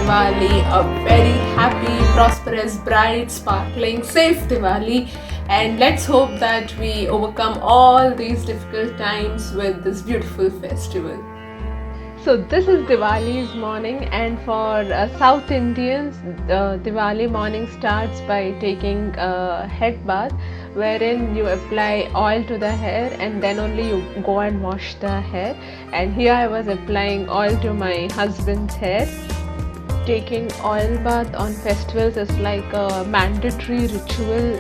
Diwali, a very happy, prosperous, bright, sparkling, safe Diwali. And let's hope that we overcome all these difficult times with this beautiful festival. So this is Diwali's morning, and for South Indians, Diwali morning starts by taking a head bath, wherein you apply oil to the hair and then only you go and wash the hair. And here I was applying oil to my husband's hair. Taking oil bath on festivals is like a mandatory ritual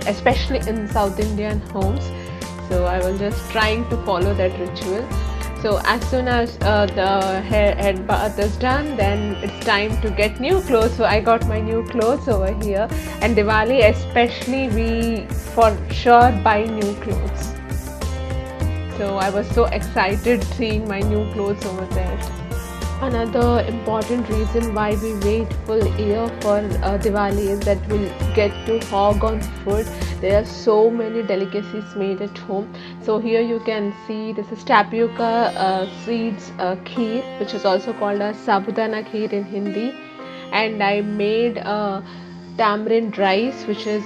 especially in South Indian homes. So I was just trying to follow that ritual. So as soon as the head bath is done, then it's time to get new clothes. So I got my new clothes over here, and Diwali especially we for sure buy new clothes. So I was so excited seeing my new clothes over there. Another important reason why we wait full year for Diwali is that we'll get to hog on food. There are so many delicacies made at home. So here you can see this is tapioca seeds kheer, which is also called as sabudana kheer in Hindi. And I made tamarind rice, which is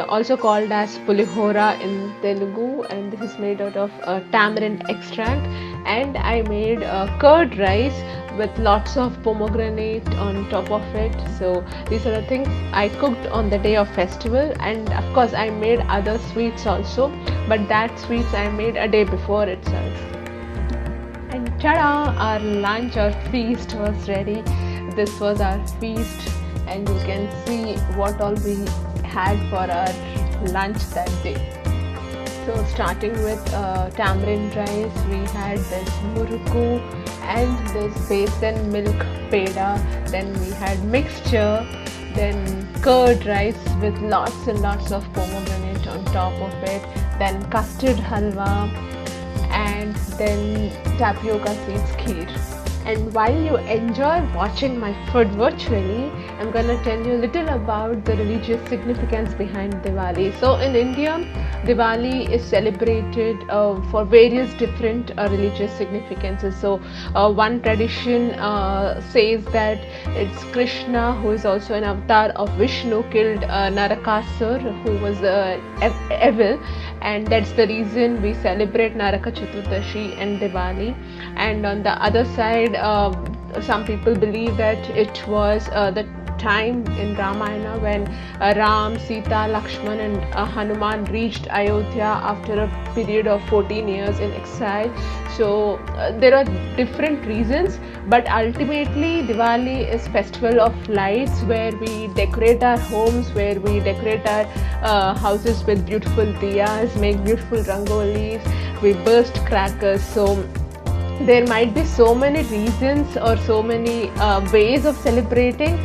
also called as pulihora in Telugu, and this is made out of tamarind extract. And I made curd rice with lots of pomegranate on top of it. So these are the things I cooked on the day of festival, and of course I made other sweets also, but that sweets I made a day before itself. And tada, our lunch or feast was ready. This was our feast, and you can see what all we had for our lunch that day. So starting with tamarind rice, we had this murukku and this besan milk peda. Then we had mixture, then curd rice with lots and lots of pomegranate on top of it, then custard halwa, and then tapioca seeds kheer. And while you enjoy watching my food virtually, I'm gonna tell you a little about the religious significance behind Diwali. So in India, Diwali is celebrated for various different religious significances. So one tradition says that it's Krishna, who is also an avatar of Vishnu, killed Narakasur, who was evil, and that's the reason we celebrate Naraka Chaturdashi and Diwali. And on the other side, some people believe that it was the time in Ramayana when Ram, Sita, Lakshman and Hanuman reached Ayodhya after a period of 14 years in exile. So there are different reasons, but ultimately Diwali is festival of lights, where we decorate our homes, where we decorate our houses with beautiful diyas, make beautiful rangolis, we burst crackers. So there might be so many reasons or so many ways of celebrating,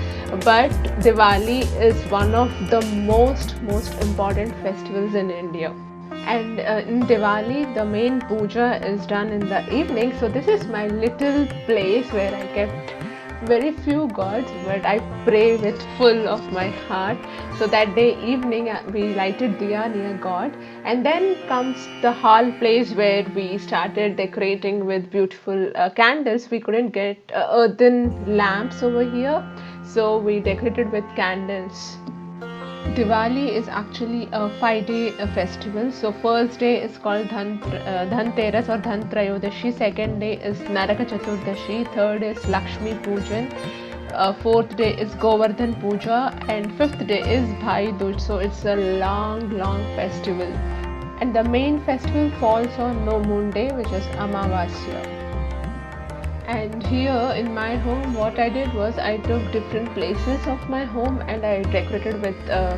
but Diwali is one of the most important festivals in India. And in Diwali, the main puja is done in the evening. So this is my little place where I kept very few gods, but I pray with full of my heart. So that day evening we lighted diya near God, and then comes the hall place where we started decorating with beautiful candles. We couldn't get earthen lamps over here, so we decorated with candles. Diwali is actually a 5-day festival. So first day is called Dhanteras or Dhantrayodashi, second day is Naraka Chaturdashi, third is Lakshmi Pujan, fourth day is Govardhan Puja, and fifth day is Bhai Dooj. So it's a long festival. And the main festival falls on No Moon Day, which is Amavasya. And here in my home, what I did was I took different places of my home and I decorated with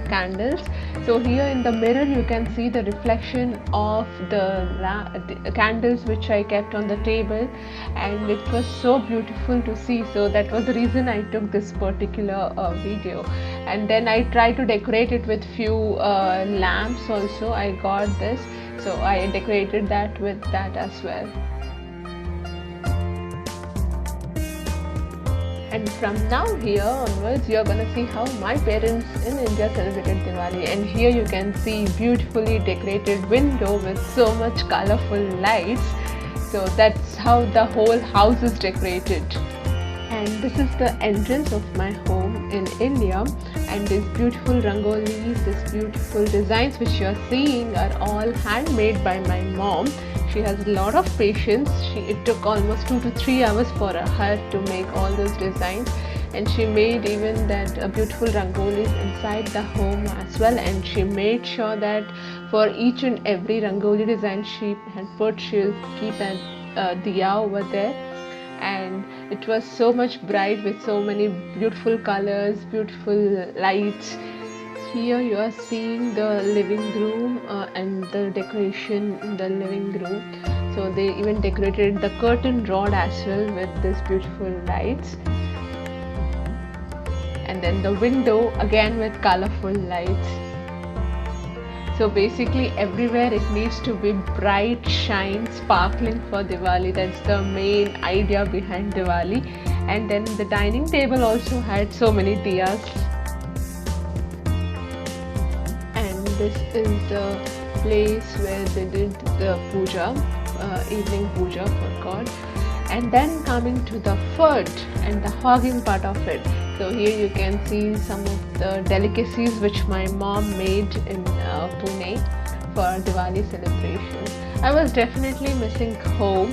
candles. So here in the mirror you can see the reflection of the candles which I kept on the table, and it was so beautiful to see. So that was the reason I took this particular video. And then I tried to decorate it with few lamps also. I got this, so I decorated that with that as well. And from now here onwards, you're gonna see how my parents in India celebrated Diwali. And here you can see beautifully decorated window with so much colorful lights. So that's how the whole house is decorated. And this is the entrance of my home in India, and these beautiful rangolis, these beautiful designs which you are seeing are all handmade by my mom. She has a lot of patience. It took almost 2 to 3 hours for her to make all those designs, and she made even that beautiful rangolis inside the home as well. And she made sure that for each and every rangoli design she'll keep a diya over there, and it was so much bright with so many beautiful colors, beautiful lights. Here you are seeing the living room and the decoration in the living room. So they even decorated the curtain rod as well with these beautiful lights, and then the window again with colorful lights. So basically everywhere it needs to be bright, shine, sparkling for Diwali. That's the main idea behind Diwali. And then the dining table also had so many diyas. And this is the place where they did the puja, evening puja for God. And then coming to the food and the hogging part of it. So here you can see some of the delicacies which my mom made in Pune for Diwali celebrations. I was definitely missing home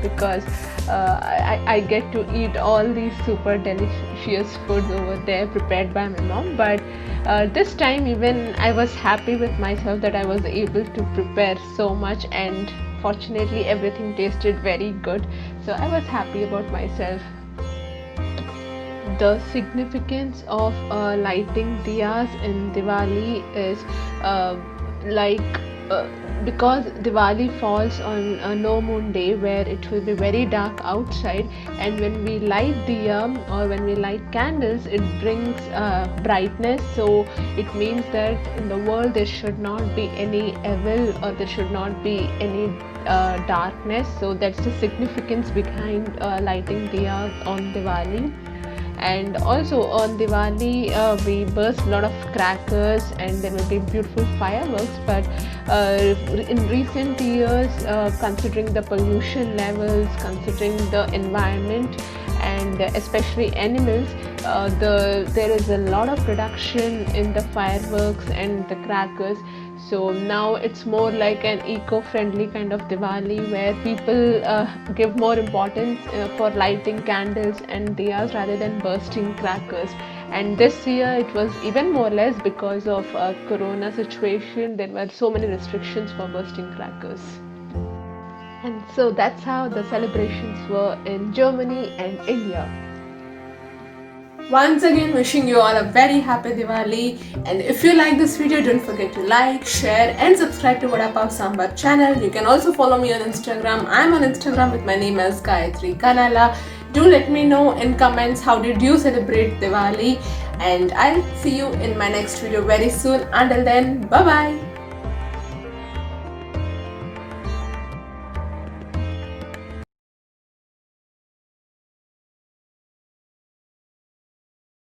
because I get to eat all these super delicious foods over there prepared by my mom. But this time even I was happy with myself that I was able to prepare so much, and fortunately everything tasted very good. So I was happy about myself. The significance of lighting diyas in Diwali is because Diwali falls on a no moon day where it will be very dark outside, and when we light diya or when we light candles, it brings brightness. So it means that in the world there should not be any evil or there should not be any darkness. So that's the significance behind lighting diyas on Diwali. And also on Diwali we burst a lot of crackers and there will be beautiful fireworks, but in recent years considering the pollution levels, considering the environment and especially animals, there is a lot of reduction in the fireworks and the crackers. So now it's more like an eco-friendly kind of Diwali where people give more importance for lighting candles and diyas rather than bursting crackers. And this year it was even more less because of corona situation. There were so many restrictions for bursting crackers. And so that's how the celebrations were in Germany and India. Once again, wishing you all a very happy Diwali, and if you like this video, don't forget to like, share and subscribe to Vada Pav Sambar channel. You can also follow me on Instagram. I'm on Instagram with my name as Gayatri Kanala. Do let me know in comments how did you celebrate Diwali, and I'll see you in my next video very soon. Until then, bye bye.